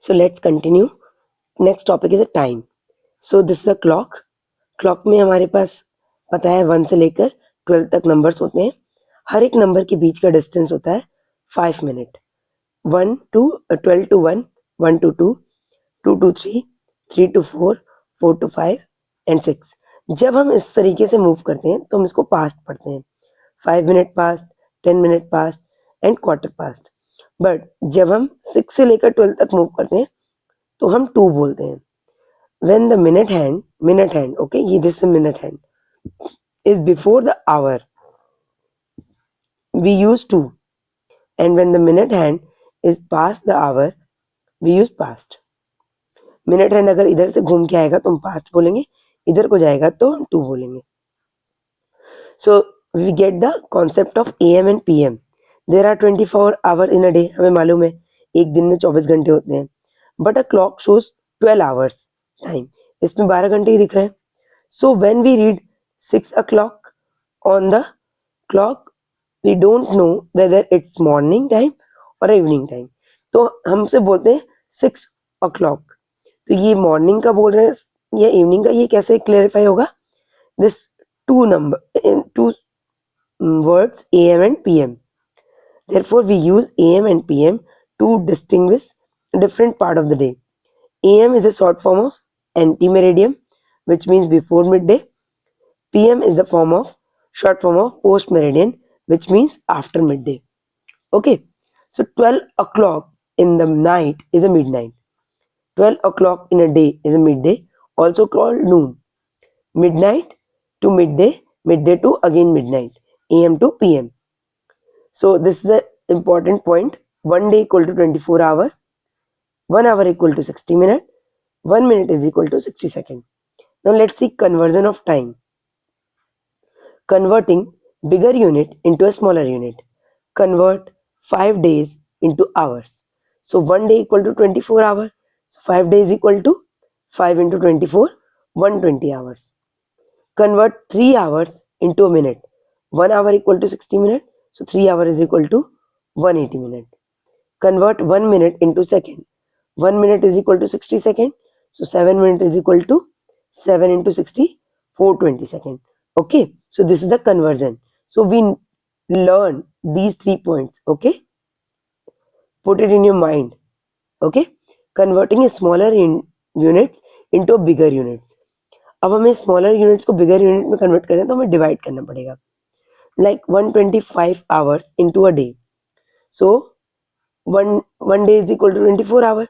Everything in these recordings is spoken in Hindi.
So let's continue. Next topic is a time. So this is a clock. Clock में हमारे पास पता है 1 से लेकर 12 तक नंबर्स होते हैं. हर एक नंबर के बीच का डिस्टेंस होता है 5 minute. 1 to 12 to 1, 1 to 2, 2 to 3, 3 to 4, 4 to 5 and 6. जब हम इस तरीके से मूव करते हैं तो हम इसको पास्ट पढ़ते हैं. 5 minute past, 10 minute past and quarter past. But जब हम 6 से लेकर 12 तक मूव करते हैं तो हम 2 बोलते हैं. When the minute hand, okay, this is a minute hand, is before the hour, we use 2. And when the minute hand is past the hour, we use past. Minute hand अगर इधर से घूम के आएगा तो हम पास्ट बोलेंगे, इधर को जाएगा तो हम 2 बोलेंगे. So we get the concept of AM and PM. There are 24 hours in a day. हमें मालूम है एक दिन में 24 घंटे होते हैं. But a clock shows 12 hours time. इसमें 12 घंटे ही दिख रहे हैं. So when we read 6 o'clock on the clock, we don't know whether it's morning time or evening time. तो हमसे बोलते हैं 6 o'clock. तो ये मॉर्निंग का बोल रहे हैं या इवनिंग का, ये कैसे क्लेरिफाई होगा? This two words AM and PM. Therefore, we use AM and PM to distinguish different part of the day. AM is a short form of anti-meridian, which means before midday. PM is the short form of post-meridian, which means after midday. Okay, so 12 o'clock in the night is a midnight. 12 o'clock in a day is a midday, also called noon. Midnight to midday, midday to again midnight, AM to PM. So this is the important point. 1 day equal to 24 hour, 1 hour equal to 60 minutes, 1 minute is equal to 60 seconds. Now let's see conversion of time. Converting bigger unit into a smaller unit. Convert 5 days into hours. So 1 day equal to 24 hours. So 5 days equal to 5 into 24, 120 hours. Convert 3 hours into a minute. 1 hour equal to 60 minutes. So 3 hours is equal to 180 minutes. Convert 1 minute into second. 1 minute is equal to 60 seconds. So 7 minutes is equal to 7 into 60, 420 seconds. Okay, so this is the conversion. So we learn these 3 points. Okay, put it in your mind. Okay, converting a smaller units into bigger units. अब हमें स्मॉलर यूनिट्स को बिगर यूनिट में कन्वर्ट करना है तो हमें डिवाइड करना पड़ेगा. Like 125 hours into a day. So one day is equal to 24 hour.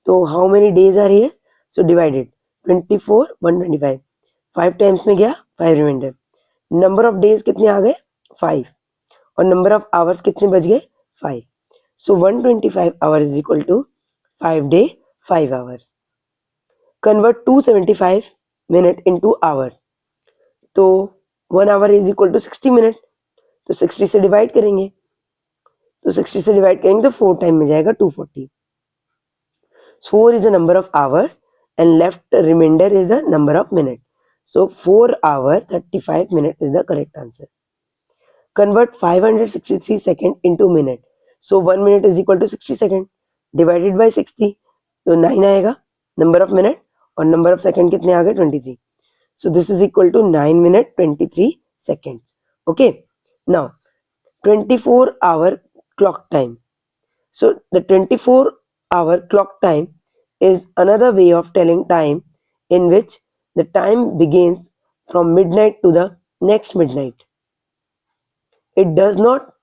तो how many days are here? So divided 24 125. 5 times में गया 5 रिमाइंडर. नंबर ऑफ डेज कितने आ गए? 5. और नंबर ऑफ आवर्स कितने बच गए? 5. So 125 hour is equal to 5 day 5 hours. Convert 275 minute into hour. तो 1 hour is equal to 60 minute. तो 60 से डिवाइड करेंगे. तो 60 से डिवाइड करेंगे तो 4 टाइम में जाएगा 240. 4 is the number of hours and left remainder is the number of minutes. So 4 hour 35 minutes is the correct answer. Convert 563 second into minute. So 1 minute is equal to 60 second divided by 60. तो 9 आएगा number of minute और number of second कितने आ गए? 23. So this is equal to 9 minute 23 seconds. Okay. Now 24 hour clock time. So the 24 hour clock time is another way of telling time in which the time begins from midnight to the next midnight. It does not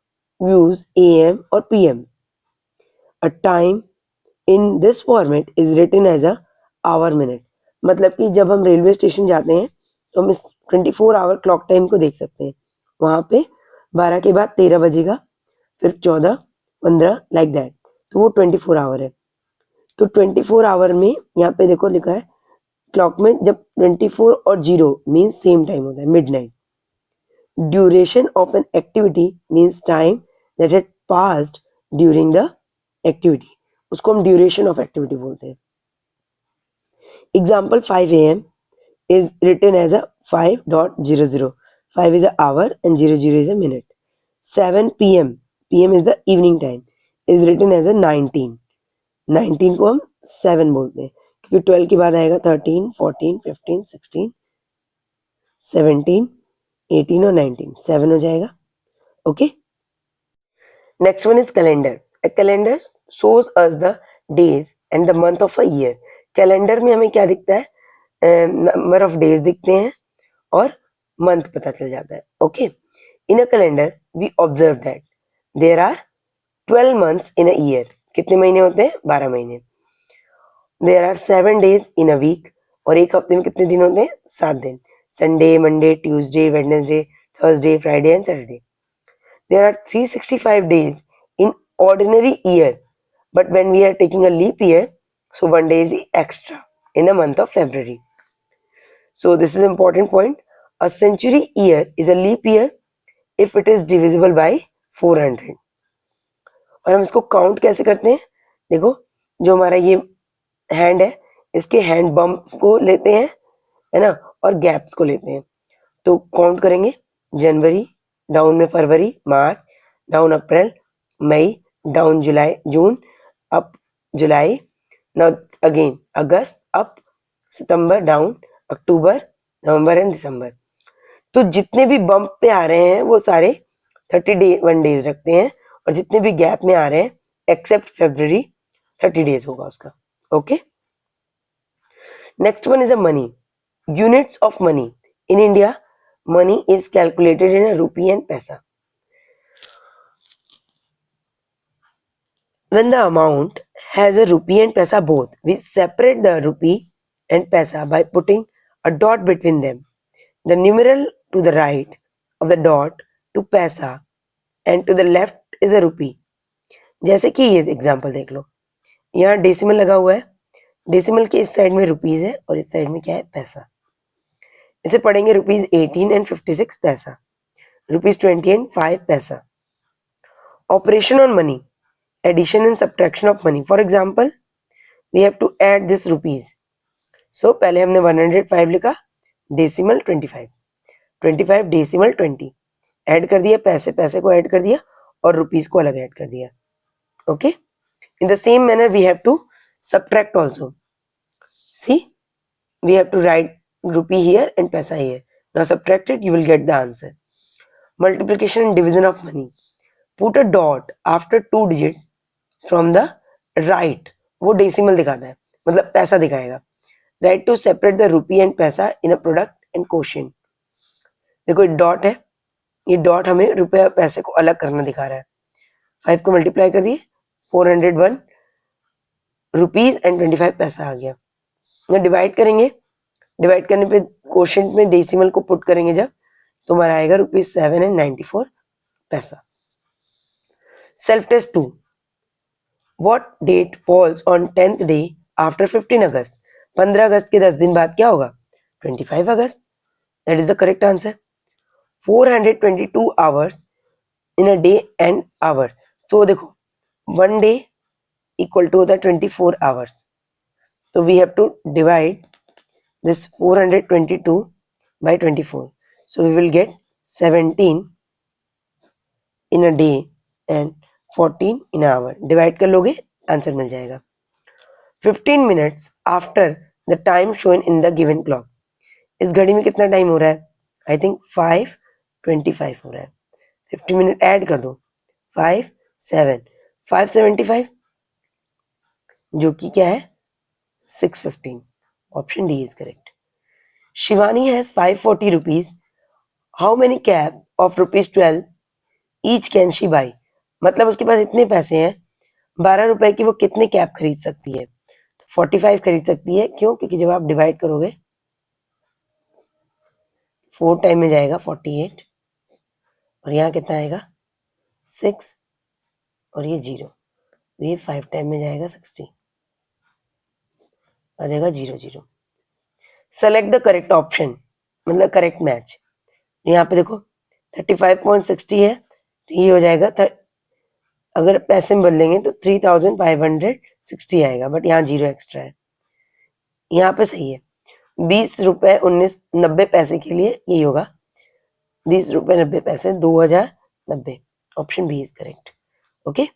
use AM or PM. A time in this format is written as a hour minute. मतलब कि जब हम रेलवे स्टेशन जाते हैं तो हम इस 24 आवर क्लॉक टाइम को देख सकते हैं. वहाँ पे 12 के बाद 13 बजेगा, फिर 14, 15 लाइक दैट. तो वो 24 आवर है. तो 24 आवर में यहाँ पे देखो लिखा है क्लॉक में, जब 24 और 0 मीन्स सेम टाइम होता है, midnight. Duration of an activity means time that had passed during the activity. उसको हम ड्यूरेशन ऑफ एक्टिविटी बोलते हैं. Example 5 AM is written as a 5.00. 5 is an hour and 00 is a minute. 7 PM, PM is the evening time, is written as a 19. 19 को हम 7 बोलते हैं, क्योंकि 12 के बाद आएगा 13, 14, 15, 16, 17, 18 और 19, 7 हो जाएगा. Okay. Next one is calendar. A calendar shows us the days and the month of a year. Calendar में हमें क्या दिखता है? नंबर ऑफ डेज दिखते हैं और मंथ पता चल जाता है. Okay. In a calendar we observe that there are 12 months in a year. कितने महीने होते हैं? 12 महीने. There are 7 days in a week. और एक हफ्ते में कितने दिन होते हैं? 7 दिन. Sunday, Monday, Tuesday, Wednesday, Thursday, Friday and Saturday. There are 365 days in ordinary year, but when we are taking a leap year, so 1 day is extra in the month of February. So this is an important point. A century year is a leap year if it is divisible by 400. और हम इसको काउंट कैसे करते हैं? देखो, जो हमारा ये हैंड है, इसके हैंड बम्प को लेते हैं, है ना, और गैप्स को लेते हैं. तो काउंट करेंगे. जनवरी, डाउन में फरवरी, मार्च, डाउन अप्रैल, मई, डाउन जुलाई, जून, अप जुलाई, नाउ अगेन अगस्त, अप, सितंबर, डाउन, अक्टूबर, नवंबर एंड दिसंबर. तो जितने भी बम्प पे आ रहे हैं वो सारे 31 डेज रखते हैं, और जितने भी गैप में आ रहे हैं एक्सेप्ट फेब्रुवरी 30 डेज होगा उसका. Okay. Next one is a money. Units of money. In India money is calculated in a rupee and paisa. When the amount has a rupee and paisa both, we separate the rupee and paisa by putting a dot between them. The numeral to the right of the dot to paisa and to the left is a rupee. जैसे कि ये एग्जांपल देख लो, यहाँ डेसिमल लगा हुआ है, डेसिमल के इस साइड में रुपीज है और इस साइड में क्या है? पैसा. इसे पढ़ेंगे रुपीज 18 एंड 56 पैसा, रुपीज 20 एंड 5 पैसा. Operation on money, addition and subtraction of money. For example, we have to add this rupees. So पहले हमने 105 लिखा, डेसिमल 25, 25 डेसिमल 20, ऐड कर दिया, पैसे पैसे को ऐड कर दिया और रुपीस को अलग ऐड कर दिया. Okay. In the same manner we have to subtract also. See, we have to write rupee here and paisa here. Now subtract it, you will get the answer. Multiplication and division of money. Put a dot after 2 digit from the right. वो डेसिमल दिखाता है, मतलब पैसा दिखाएगा. Right to separate the rupee and paisa in a product and quotient. देखो डॉट है, ये डॉट हमें रुपए और पैसे को अलग करना दिखा रहा है. 5 को मल्टीप्लाई कर दिए, 401 रुपीज एंड 25 पैसा आ गया. डिवाइड करेंगे, डिवाइड करने पे क्वोशिएंट में डेसिमल को पुट करेंगे जब, तो हमारा आएगा rupees 7 and 94 paisa. Self test 2. What date falls on 10th day after 15 August? 15 अगस्त के 10 दिन बाद क्या होगा? 25 अगस्त. That is the correct answer. 422 hours in a day and hour. तो देखो, 1 day equal to the 24 hours. So we have to divide this 422 by 24. So we will get 17 in a day and 14 in an hour. Divide कर लोगे, आंसर मिल जाएगा. 15 minutes after the time shown in the given clock. इस घड़ी में कितना टाइम हो रहा है? आई थिंक 5:25 हो रहा है. 15 मिनट ऐड कर दो, 5 7 5:75, जो कि क्या है? 6:15. Option D is correct. Shivani has 540 rupees. How many cap of rupees 12 each can she by? मतलब उसके पास इतने पैसे हैं, 12 रुपए की वो कितने कैप खरीद सकती है? 45 खरीद सकती है. क्यों? क्योंकि जब आप डिवाइड करोगे 4 टाइम में जाएगा 48, और यहाँ कितना आएगा? 6, और ये 0, तो ये 5 टाइम में जाएगा 60, आ जाएगा 0 0. सेलेक्ट द करेक्ट ऑप्शन, मतलब करेक्ट मैच. यहाँ पे देखो 35.60 है, तो ये हो जाएगा अगर पैसे में बदलेंगे तो 3560 आएगा, बट यहाँ 0 एक्स्ट्रा है. यहाँ पे सही है. 20 रुपए 90 पैसे के लिए यही होगा, 20 रुपए 90 पैसे 2090. Option B is correct. Okay.